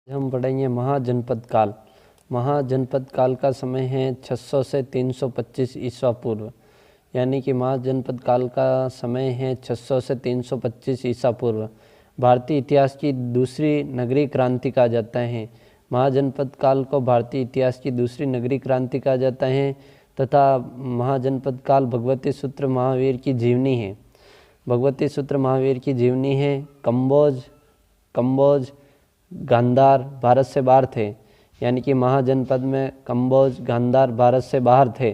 हम पढ़ेंगे महाजनपद काल। महाजनपद काल का समय है 600 से 325 ईसा पूर्व, यानी कि महाजनपद काल का समय है 600 से 325 ईसा पूर्व। भारतीय इतिहास की दूसरी नगरीय क्रांति कहा जाता है। महाजनपद काल को भारतीय इतिहास की दूसरी नगरीय क्रांति कहा जाता है तथा महाजनपद काल भगवती सूत्र महावीर की जीवनी है। भगवती सूत्र महावीर की जीवनी है। कंबोज गांधार भारत से बाहर थे, यानी कि महाजनपद में कंबोज गांधार भारत से बाहर थे।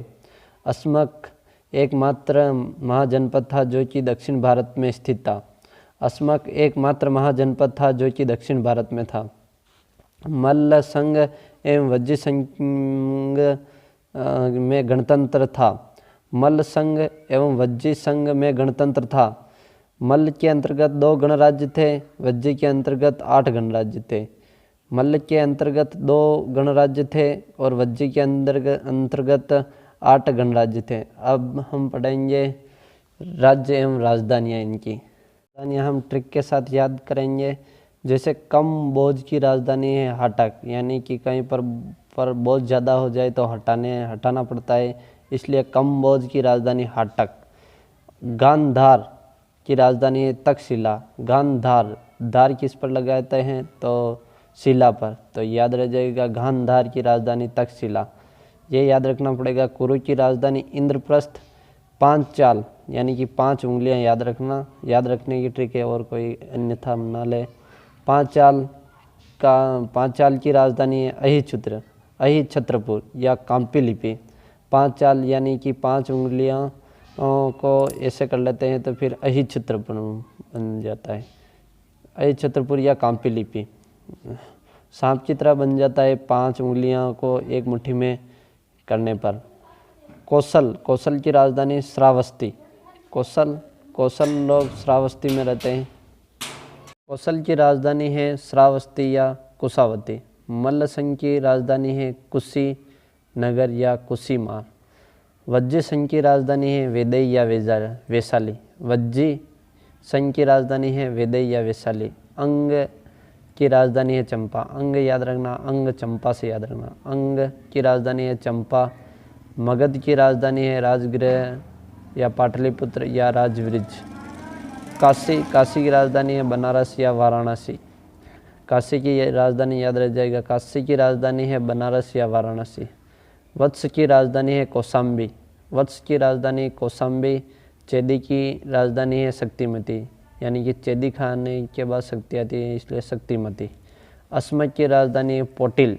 अस्मक एकमात्र महाजनपद था जो कि दक्षिण भारत में स्थित था। अस्मक एकमात्र महाजनपद था जो कि दक्षिण भारत में था। मल्ल संघ एवं वज्जी संघ में गणतंत्र था। मल्ल संघ एवं वज्जी संघ में गणतंत्र था। मल्ल के अंतर्गत 2 गणराज्य थे, वज्जी के अंतर्गत 8 गणराज्य थे। मल्ल के अंतर्गत 2 गणराज्य थे और वज्जी के अंतर्गत 8 गणराज्य थे। अब हम पढ़ेंगे राज्य एवं राजधानियाँ इनकी। राजधानियाँ हम ट्रिक के साथ याद करेंगे। जैसे कंबोज की राजधानी है हटक, यानी कि कहीं पर बोझ ज़्यादा हो जाए तो हटाना पड़ता है, इसलिए कंबोज की राजधानी हटक। गांधार की राजधानी है तक्षशिला। गांधार धार किस पर लगाते हैं तो शिला पर, तो याद रह जाएगा गांधार की राजधानी तक्षशिला। ये याद रखना पड़ेगा। कुरु की राजधानी इंद्रप्रस्थ। 5 चाल यानी कि 5 उंगलियां याद रखना, याद रखने की ट्रिक है, और कोई अन्यथा ना ले। 5 चाल की राजधानी है अहिछत्रपुर या काम्पी लिपि। 5 चाल यानी कि 5 उंगलियां को ऐसे कर लेते हैं तो फिर अहिछत्रपुर बन जाता है। अहिछत्रपुर या काम्पी लिपि सांप की तरह बन जाता है 5 उंगलियां को एक मुट्ठी में करने पर। कौशल की राजधानी श्रावस्ती। कौशल लोग श्रावस्ती में रहते हैं। कौशल की राजधानी है श्रावस्ती या कुशावती। मल्ल संघ की राजधानी है कुशीनगर या कुशीमार। वज्जी संघ की राजधानी है वेदई या वैशाली। वज्जी संघ की राजधानी है वेदई या वैशाली। अंग की राजधानी है चंपा। अंग याद रखना, अंग चंपा से याद रखना। अंग की राजधानी है चंपा। मगध की राजधानी है राजगृह या पाटलिपुत्र या राजवृज। काशी की राजधानी है बनारस या वाराणसी। काशी की राजधानी याद रह जाएगा, काशी की राजधानी है बनारस या वाराणसी। वत्स की राजधानी है कौशाम्बी। वत्स की राजधानी कौशाम्बी। चेदी की राजधानी है शक्तिमती, यानी कि चेदी खाने के बाद शक्ति आती है, इसलिए शक्तिमती। अस्मक की राजधानी है पोटिल।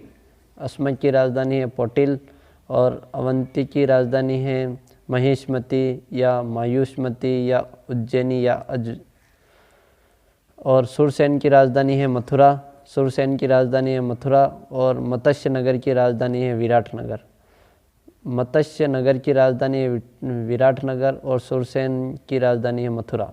अस्मक की राजधानी है पोटिल। और अवंती की राजधानी है महिष्मती या मायूषमती या उज्जैनी या और सुरसेन की राजधानी है मथुरा। सुरसेन की राजधानी है मथुरा। और मत्स्य नगर की राजधानी है विराटनगर। मत्स्य नगर की राजधानी है विराटनगर और सुरसेन की राजधानी है मथुरा।